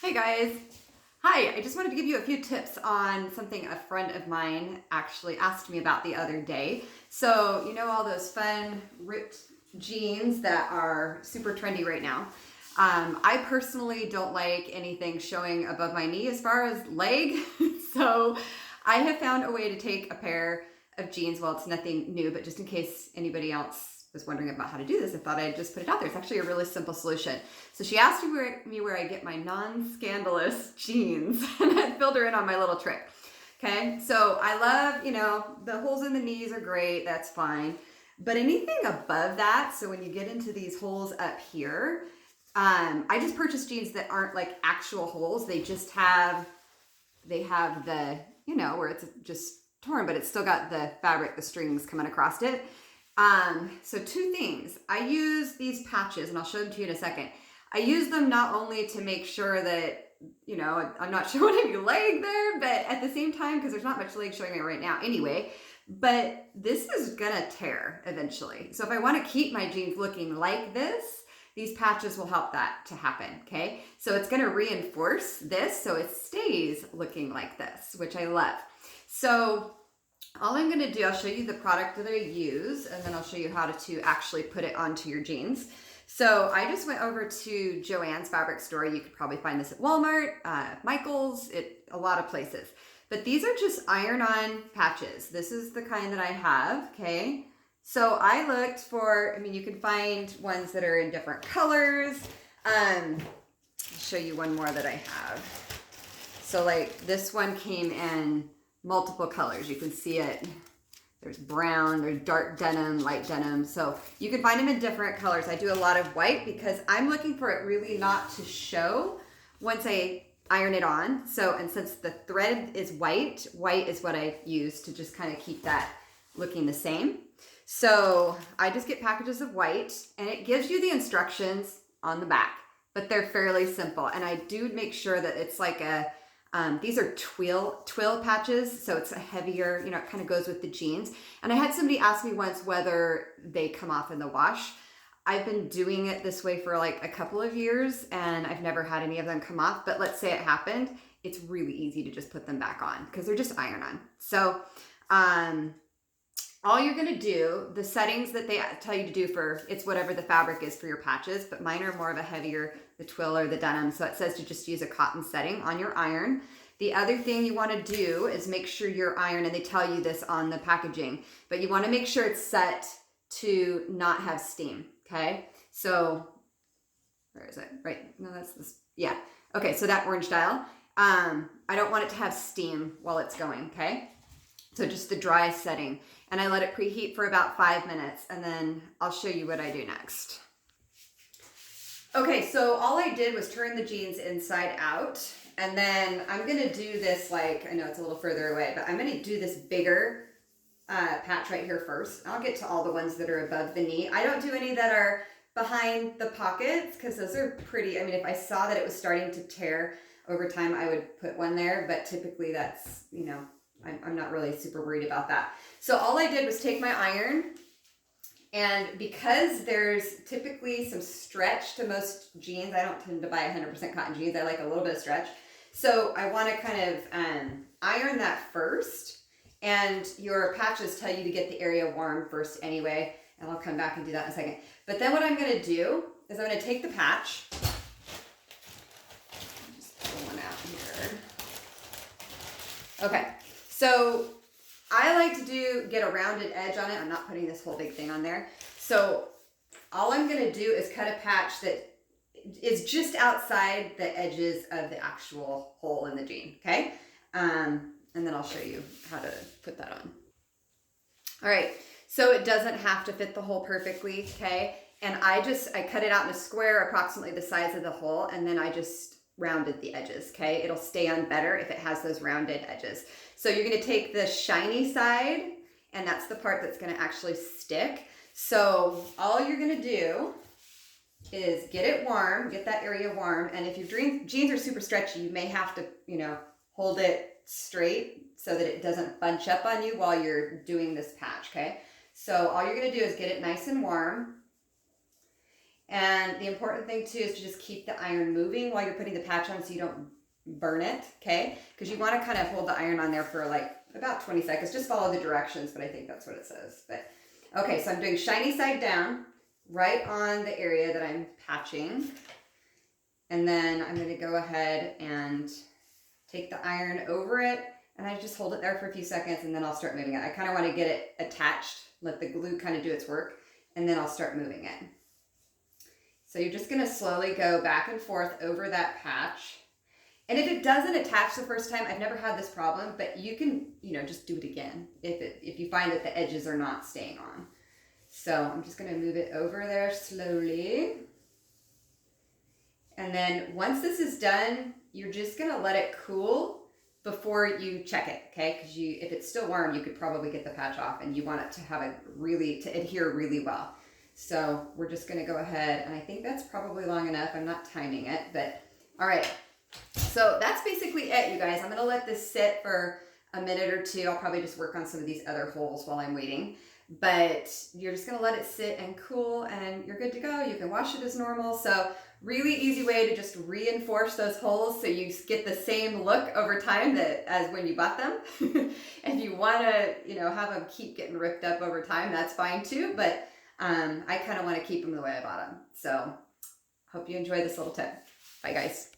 Hey guys. Hi, I just wanted to give you a few tips on something a friend of mine actually asked me about the other day. So, you know all those fun ripped jeans that are super trendy right now. I personally don't like anything showing above my knee as far as leg. So I have found a way to take a pair of jeans. Well, it's nothing new, but just in case anybody else was wondering about how to do this, I thought I'd just put it out there. It's actually a really simple solution. So she asked me where I get my non-scandalous jeans, and I filled her in on my little trick. Okay, so I love, the holes in the knees are great, that's fine. But anything above that, so when you get into these holes up here, I just purchased jeans that aren't like actual holes. They have the, where it's just torn, but it's still got the fabric, the strings coming across it. So two things. I use these patches, and I'll show them to you in a second. I use them not only to make sure that, I'm not showing any leg there, but at the same time, because there's not much leg showing me right now anyway, but this is gonna tear eventually. So if I want to keep my jeans looking like this, these patches will help that to happen, okay? So it's gonna reinforce this so it stays looking like this, which I love. So all I'm gonna do, I'll show you the product that I use, and then I'll show you how to actually put it onto your jeans. So I just went over to Joann's fabric store. You could probably find this at Walmart, Michael's, a lot of places. But these are just iron-on patches. This is the kind that I have, okay? So I looked for, you can find ones that are in different colors. I'll show you one more that I have. So like this one came in multiple colors. You can see it. There's brown, there's dark denim, light denim. So you can find them in different colors. I do a lot of white because I'm looking for it really not to show once I iron it on. So, and since the thread is white is what I use to just kind of keep that looking the same. So I just get packages of white, and it gives you the instructions on the back, but they're fairly simple. And I do make sure that it's like these are twill patches, so it's a heavier, it kind of goes with the jeans. And I had somebody ask me once whether they come off in the wash. I've been doing it this way for like a couple of years, and I've never had any of them come off. But let's say it happened, it's really easy to just put them back on because they're just iron-on. So all you're gonna do, the settings that they tell you to do it's whatever the fabric is for your patches, but mine are more of a heavier, the twill or the denim. So it says to just use a cotton setting on your iron. The other thing you wanna do is make sure your iron, and they tell you this on the packaging, but you wanna make sure it's set to not have steam, okay? So, where is it? Right, no, that's this, yeah. Okay, so that orange dial. I don't want it to have steam while it's going, okay? So just the dry setting. And I let it preheat for about 5 minutes, and then I'll show you what I do next. Okay, so all I did was turn the jeans inside out, and then I'm gonna do this, like, I know it's a little further away, but I'm gonna do this bigger patch right here first. I'll get to all the ones that are above the knee. I don't do any that are behind the pockets because those are pretty, if I saw that it was starting to tear over time, I would put one there, but typically that's, I'm not really super worried about that. So all I did was take my iron, and because there's typically some stretch to most jeans, I don't tend to buy 100% cotton jeans. I like a little bit of stretch. So I want to kind of iron that first, and your patches tell you to get the area warm first anyway, and I'll come back and do that in a second. But then what I'm going to do is I'm going to take the patch. Just pull one out here. Okay. So I like to get a rounded edge on it. I'm not putting this whole big thing on there. So all I'm gonna do is cut a patch that is just outside the edges of the actual hole in the jean, okay? And then I'll show you how to put that on. All right, so it doesn't have to fit the hole perfectly, okay? And I cut it out in a square approximately the size of the hole, and then I just rounded the edges, okay? It'll stay on better if it has those rounded edges. So you're gonna take the shiny side, and that's the part that's gonna actually stick. So all you're gonna do is get it warm, get that area warm, and if your jeans are super stretchy, you may have to, hold it straight so that it doesn't bunch up on you while you're doing this patch, okay? So all you're gonna do is get it nice and warm, And the important thing too is to just keep the iron moving while you're putting the patch on so you don't burn it, okay? Because you want to kind of hold the iron on there for like about 20 seconds. Just follow the directions, but I think that's what it says. But okay, so I'm doing shiny side down right on the area that I'm patching. And then I'm going to go ahead and take the iron over it, and I just hold it there for a few seconds, and then I'll start moving it. I kind of want to get it attached, let the glue kind of do its work, and then I'll start moving it. So you're just going to slowly go back and forth over that patch. And if it doesn't attach the first time, I've never had this problem, but you can, just do it again if you find that the edges are not staying on. So I'm just going to move it over there slowly. And then once this is done, you're just going to let it cool before you check it, okay? Because if it's still warm, you could probably get the patch off, and you want it to have to adhere really well. So we're just going to go ahead, and I think that's probably long enough. I'm not timing it, but all right. So that's basically it, you guys. I'm going to let this sit for a minute or two. I'll probably just work on some of these other holes while I'm waiting. But you're just going to let it sit and cool, and you're good to go. You can wash it as normal. So really easy way to just reinforce those holes so you get the same look over time as when you bought them. If you want to, have them keep getting ripped up over time, that's fine too. But I kind of want to keep them the way I bought them. So hope you enjoy this little tip. Bye, guys.